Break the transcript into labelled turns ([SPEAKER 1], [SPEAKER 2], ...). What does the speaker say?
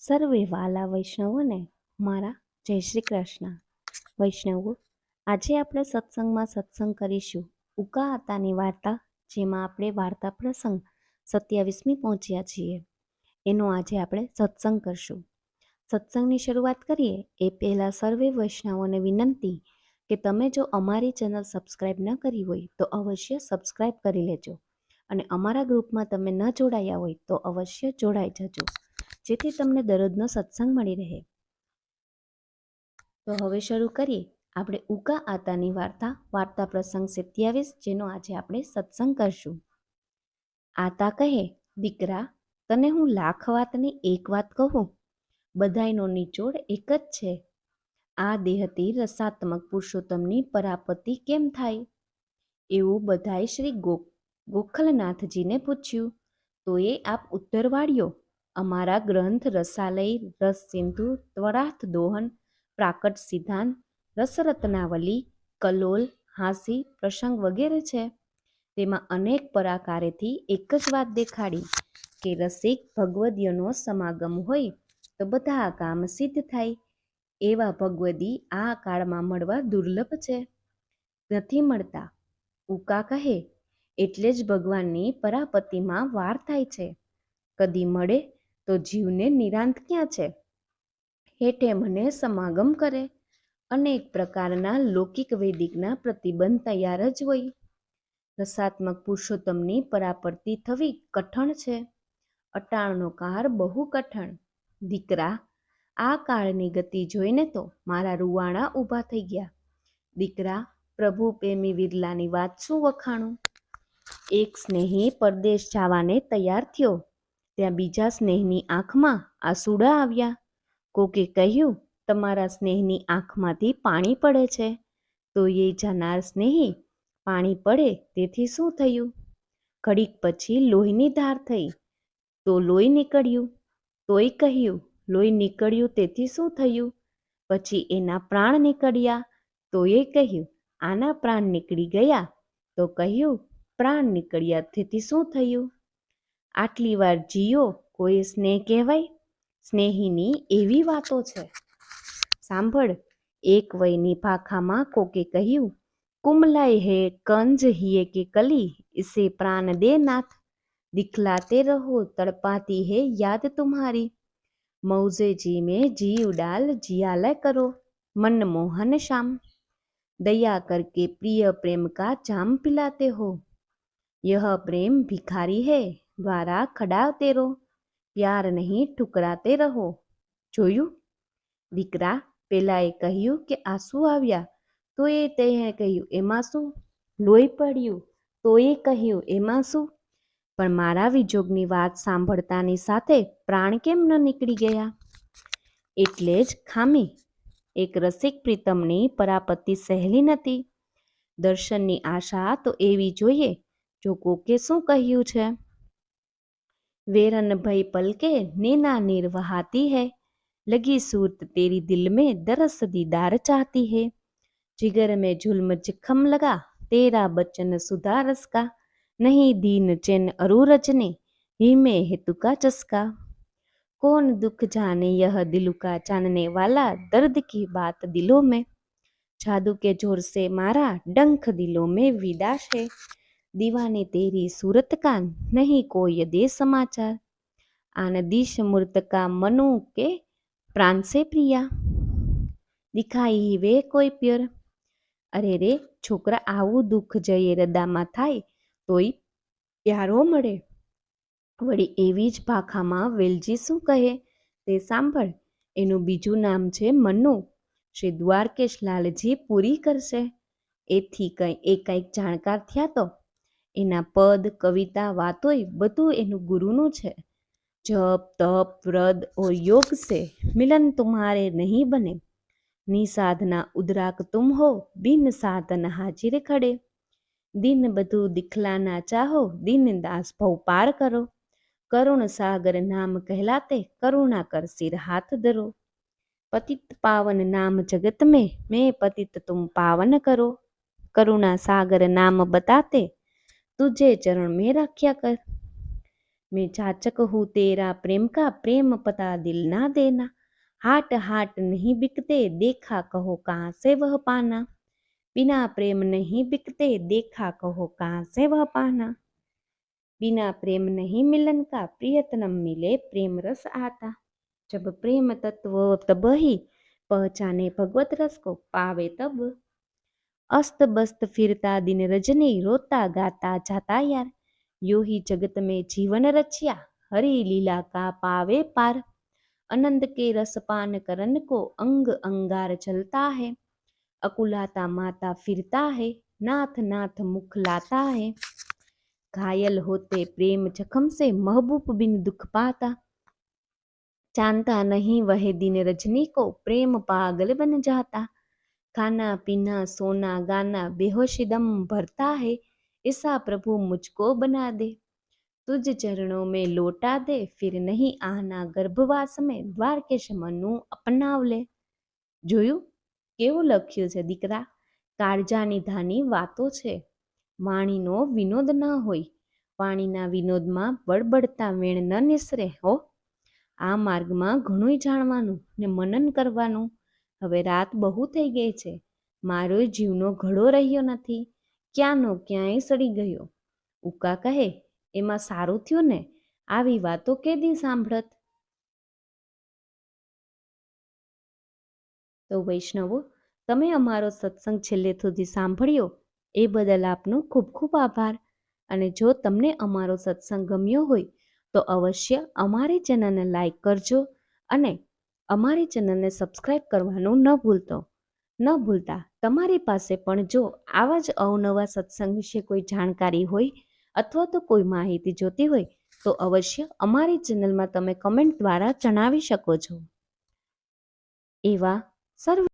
[SPEAKER 1] સર્વે વાલા વૈષ્ણવોને મારા જય શ્રી કૃષ્ણ. વૈષ્ણવો, આજે આપણે સત્સંગ કરીશું ઉકા આતાની વાર્તા, જેમાં આપણે વાર્તા પ્રસંગ 27મી પહોંચ્યા છીએ. એનો આજે આપણે સત્સંગ કરશું. સત્સંગની શરૂઆત કરીએ એ પહેલાં સર્વે વૈષ્ણવોને વિનંતી કે તમે જો અમારી ચેનલ સબસ્ક્રાઈબ ન કરી હોય તો અવશ્ય સબસ્ક્રાઈબ કરી લેજો, અને અમારા ગ્રુપમાં તમે ન જોડાયા હોય તો અવશ્ય જોડાઈ જજો, જેથી તમને દરરોજનો સત્સંગ મળી રહે. તો હવે શરૂ કરીએ આપણે ઉકા આતાની વાર્તા પ્રસંગ 27, જેનો આજે આપણે સત્સંગ કરશું. આતા કહે, દીકરા, તને હું લાખ વાતની એક વાત કહું. બધાયનો નિચોડ એક જ છે. આ દેહથી રસાત્મક પુરુષોત્તમની પરાપતિ કેમ થાય? એવું બધાય શ્રી ગોખલનાથજીને પૂછ્યું. તો એ આપ ઉત્તર વાળ્યો, અમારા ગ્રંથ રસાલય, રસ સિંધુ, ત્વરાર્થ દોહન, પ્રાકટ સિદ્ધાંત, રસરત્નાવલી, કલોલ, હાંસી, પ્રસંગ વગેરે છે. તેમાં અનેક પરાકારેથી એક જ વાત દેખાડી કે રસિક ભગવદીઓનો સમાગમ હોય તો બધા કામ સિદ્ધ થાય. એવા ભગવદી આ કાળમાં મળવા દુર્લભ છે, નથી મળતા. ઉકા કહે, એટલે જ ભગવાનની પરાપતિમાં વાર થાય છે. કદી મળે તો જીવને નિરાંત ક્યાં છે? હેઠે મને સમાગમ કરે. અનેક પ્રકારના લૌકિક વૈદિકના પ્રતિબંધ તૈયાર જ હોય. રસાત્મક પુરુષોત્તમની પરાપતિ થવી કઠણ છે. અટાણનો કાર બહુ કઠણ. દીકરા, આ કાળની ગતિ જોઈને તો મારા રૂવાણા ઊભા થઈ ગયા. દીકરા, પ્રભુ પ્રેમી વિરલાની વાત શું વખાણું? એક સ્નેહી પરદેશ જવાને તૈયાર થયો, ત્યાં બીજા સ્નેહની આંખમાં આંસુડા આવ્યા. કોકે કહ્યું, તમારા સ્નેહની આંખમાંથી પાણી પડે છે. તો એ જનાર સ્નેહી, પાણી પડે તેથી શું થયું? ઘડીક પછી લોહીની ધાર થઈ, તો લોહી નીકળ્યું. તોય કહ્યું, લોહી નીકળ્યું તેથી શું થયું? પછી એના પ્રાણ નીકળ્યા. તો એ કહ્યું, આના પ્રાણ નીકળી ગયા. તો કહ્યું, પ્રાણ નીકળ્યા તેથી શું થયું? આટલી વાર જીયો કોઈ સ્નેહ કહેવાય? સ્નેહીની એવી વાતો છે. સાંભળ, એક વયની ભાખામાં કોકે કહ્યું, કુમલાય હે કંજ હિય કે કલી, ઇસે પ્રાણ દે નાથ. દિખલાતે રહો તड़पाती है याद तुम्हारी. मौजे जी में जीव डाल जियालय करो, मनमोहन श्याम. दया करके प्रिय प्रेम का जाम पिलाते हो. यह प्रेम भिखारी है, द्वारा खड़ावते रहो. प्यार नहीं ठुकराते રહો. જોયું? દીકરા, પેલાએ કહ્યું કે આંસુ આવ્યા, તો એ તેને કહ્યું એમાં શું? લોહી પડ્યું, તો એ કહ્યું એમાં શું? પણ મારા વિજોગની વાત સાંભળતાની સાથે પ્રાણ કેમ ન નીકળી ગયા? એટલે જ ખામી. એક રસિક પ્રીતમની પરાપતિ સહેલી નથી. દર્શનની આશા તો એવી જોઈએ જો કોકે શું કહ્યું છે? वेरन भई पलके नैना नीर वहाती है, लगी सूरत तेरी दिल में दरस दीदार चाहती है. जिगर में जुल्म जखम लगा, तेरा बचन सुधा रस का. नहीं दीन चैन अरूरज ने, हिमे हेतु का चस्का. कौन दुख जाने यह दिल का जानने वाला, दर्द की बात दिलों में. जादू के जोर से मारा डंख दिलों में विदाश है. दीवानी तेरी सूरत का नहीं कोई दे समाचार. आन दिश मूर्त का मनु के प्राण से प्रिया. दिखाई ही वे कोई प्योर. अरे रे छोकरा, आવું દુઃખ જઈએ હૃદયમાં થાય તોય પ્યારો મળે. વળી એવી જ ભાખામાં વેલજી શું કહે તે સાંભળ. એનું બીજું નામ છે મનુ. શ્રી દ્વારકેશ લાલજી પૂરી કરશે. એથી કંઈક જાણકાર થયા તો એના પદ, કવિતા, વાતોય બધું એનું ગુરુનું છે. जप तप व्रत और योग से मिलन तुम्हारे नहीं बने. निसाधना उदराक तुम हो, बिन साधन हाजिर खड़े. दिन बधु दिखलाना चाहो, दिन दास भव पार करो. करुण सागर नाम कहलाते, करुणा कर सिर हाथ धरो. पतित पावन नाम जगत में, मैं पतित तुम पावन करो. करुणा सागर नाम बताते, तुझे चरण में रख्या कर. मैं जाचक हूँ तेरा प्रेम का, प्रेम पता दिल ना देना। हाट हाट नहीं बिकते, देखा कहो कहाँ से वह पाना। बिना प्रेम नहीं बिकते, देखा कहो कहाँ से वह पाना। बिना प्रेम नहीं मिलन का, प्रियतनम मिले प्रेम रस आता। जब प्रेम तत्व तब ही पहचाने भगवत रस को, पावे तब। अस्त बस्त फिरता दिन रजनी, रोता गाता जाता यार। यो ही जगत में जीवन रचिया, हरि लीला का पावे पार। आनंद के रस पान करन को, अंग अंगार चलता है। अकुलाता माता फिरता है, नाथ नाथ मुख लाता है। घायल होते प्रेम जख्म से, महबूब बिन दुख पाता। जानता नहीं वह दिन रजनी को, प्रेम पागल बन जाता। खाना पीना सोना गाना, बेहोशी दम भरता है। ऐसा प्रभु मुझको बना दे, तुझ चरणों में लौटा दे। फिर नहीं आना गर्भवास में, द्वार के मनु અપનાવ લે। જોયું કેવું લખ્યું છે દીકરા? કાળજાની ધાની વાતો છે, વાણીનો વિનોદ ન હોય। વાણીના વિનોદમાં બળબડતા વેણ ન નિસરે હો। આ માર્ગમાં ઘણું જાણવાનું ને મનન કરવાનું। હવે રાત બહુ થઈ ગઈ છે, મારો જીવનો ઘડો રહ્યો નથી, ક્યાંનો ક્યાંય સડી ગયો। ઉકા કહે, એમાં સારું થયું ને, આવી વાતો કેદી સાંભળત। તો વૈષ્ણવો, તમે અમારો સત્સંગ છેલ્લે સુધી સાંભળ્યો એ બદલ આપનો ખૂબ ખૂબ આભાર। અને જો તમને અમારો સત્સંગ ગમ્યો હોય તો અવશ્ય અમારી ચેનલને લાઈક કરજો અને અમારી ચેનલને સબસ્ક્રાઈબ કરવાનું ન ભૂલતા। તમારી પાસે પણ જો આવા જ અવનવા સત્સંગ વિશે કોઈ જાણકારી હોય અથવા તો કોઈ માહિતી જોતી હોય તો અવશ્ય અમારી ચેનલમાં તમે કમેન્ટ દ્વારા જણાવી શકો છો। એવા સર્વ